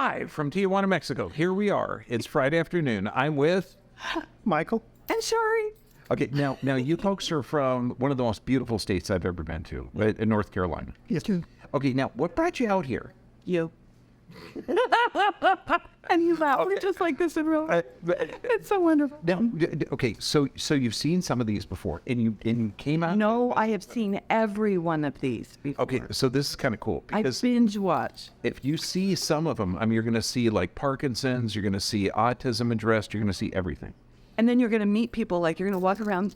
live from Tijuana, Mexico. Here we are. It's Friday afternoon. I'm with Michael. And Chari. Okay, now you folks are from one of the most beautiful states I've ever been to, right, in North Carolina. Yes. Okay, now what brought you out here? You. And you laugh just like this in real life. It's so wonderful. Now, okay, so you've seen some of these before, and you came out. No, I have seen every one of these before. Okay, so this is kind of cool I because binge watch. if you see some of them, I mean, you're going to see like Parkinson's, you're going to see autism addressed, you're going to see everything. And then you're going to meet people, like you're going to walk around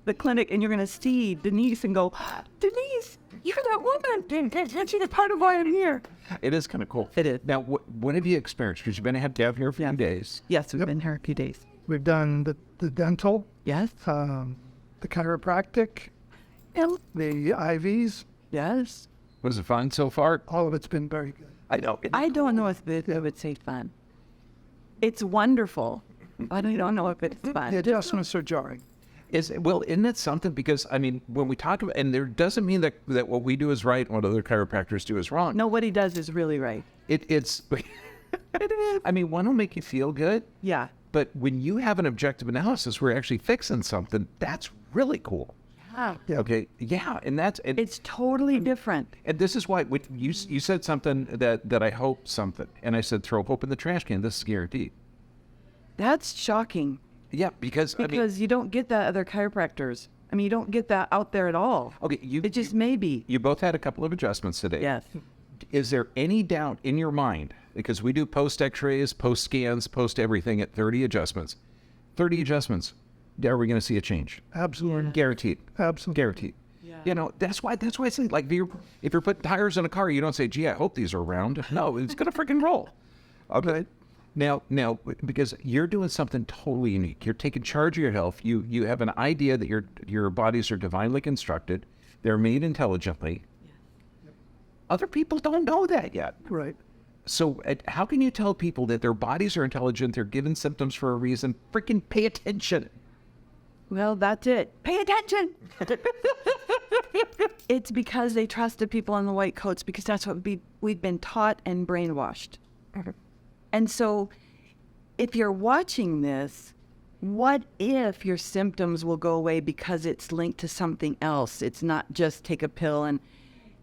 the clinic and you're going to see Denise and go, Denise, you're that woman. And she's part of why I'm here. It is kind of cool. It is. Now, what have you experienced? Because you've been down here for a few days. Yes, we've Yep. been here a few days. We've done the dental, Yes. the chiropractic, Yeah. the IVs. Yes. Was it fun so far? All of it's been very good. I know. I don't know if I would say fun. It's wonderful, but I don't know if it's fun. The adjustments are jarring. Isn't it something? Because, I mean, when we talk about, and there doesn't mean that what we do is right and what other chiropractors do is wrong. No, what he does is really right. It's, It is. I mean, one will make you feel good, Yeah. but when you have an objective analysis, we're actually fixing something, that's really cool. Yeah. Yeah. Okay, yeah, and that's, and, It's totally different. and this is why, you said something that I hope something, and I said, throw hope in the trash can, this is guaranteed. That's shocking Yeah, because, I mean, because you don't get that other chiropractors. I mean, you don't get that out there at all. okay, It just may be. you both had a couple of adjustments today. Yes. Is there any doubt in your mind, because we do post x-rays, post scans, post everything at 30 adjustments, are we going to see a change? Absolutely. Guaranteed. Absolutely. Guaranteed. Yeah. You know, that's why I say, like, if you're putting tires in a car, you don't say, gee, I hope these are round. No, it's going to freaking roll. Okay. Now, because you're doing something totally unique. You're taking charge of your health. You have an idea that your bodies are divinely constructed. They're made intelligently. Other people don't know that yet. Right. So how can you tell people that their bodies are intelligent, they're given symptoms for a reason? Freaking pay attention. Well, that's it. Pay attention. It's because they trusted people in the white coats because that's what we've been taught and brainwashed. And so if you're watching this, what if your symptoms will go away because it's linked to something else? It's not just take a pill and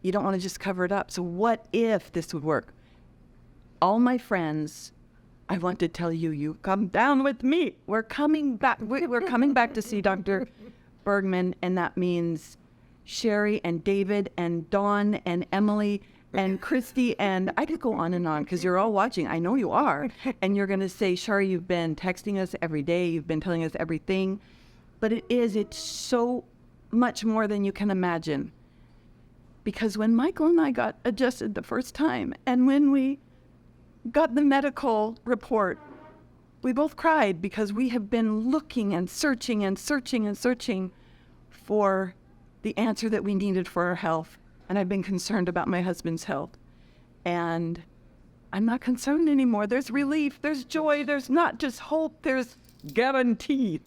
you don't want to just cover it up. So what if this would work? All my friends, I want to tell you, you come down with me. We're coming back. We're coming back to see Dr. Bergman, and that means Sherry and David and Dawn and Emily and Christy, and I could go on and on because you're all watching. I know you are. And you're going to say, Chari, you've been texting us every day. You've been telling us everything. But it's so much more than you can imagine. Because when Michael and I got adjusted the first time, and when we got the medical report, we both cried because we have been looking and searching and searching and searching for the answer that we needed for our health. And I've been concerned about my husband's health. And I'm not concerned anymore. There's relief, there's joy, there's not just hope, there's guarantee.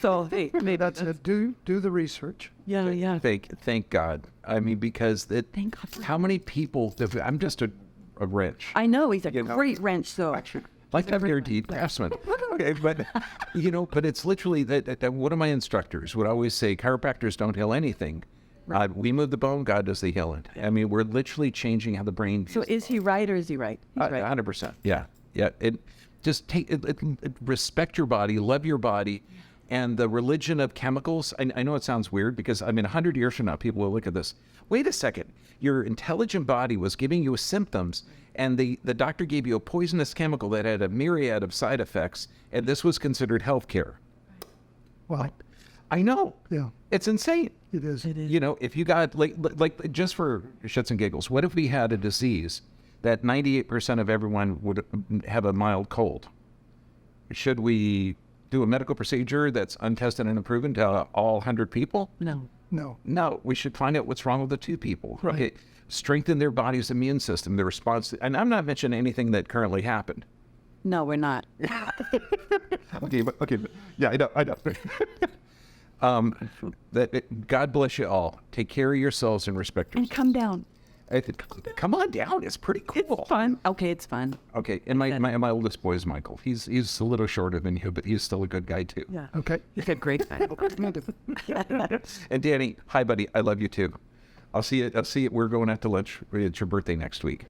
So, hey, maybe That's it. Do the research. Yeah. Thank God. I mean, because Thank God for how many people, I'm just a wrench. I know, he's a You know. great wrench, though. Like that guaranteed craftsman. Okay, but but it's literally that one of my instructors would always say, chiropractors don't heal anything. We move the bone, God does the healing. I mean, we're literally changing how the brain. So is he right or is he right? He's right. 100%. Yeah. Just respect your body, love your body, and the religion of chemicals. I know it sounds weird because 100 years from now, people will look at this. Wait a second, your intelligent body was giving you symptoms, and the doctor gave you a poisonous chemical that had a myriad of side effects, and this was considered health care. Well, I know. yeah, It's insane. it is. It is. You know, if you got, like just for shits and giggles, what if we had a disease that 98% of everyone would have a mild cold? Should we do a medical procedure that's untested and unproven to all 100 people? No. No. No, we should find out what's wrong with the 2 people. Right. Okay, strengthen their body's immune system, their response. And I'm not mentioning anything that currently happened. No, we're not. Okay, yeah, I know. God bless you all. Take care of yourselves and respect And yourselves. come down. I said, come on down. It's pretty cool. It's fun. Okay, it's fun. Okay, and my oldest boy is Michael. He's a little shorter than you, but he's still a good guy too. Yeah. Okay. He's a great guy. And Danny, hi buddy, I love you too. I'll see you. We're going out to lunch. It's your birthday next week.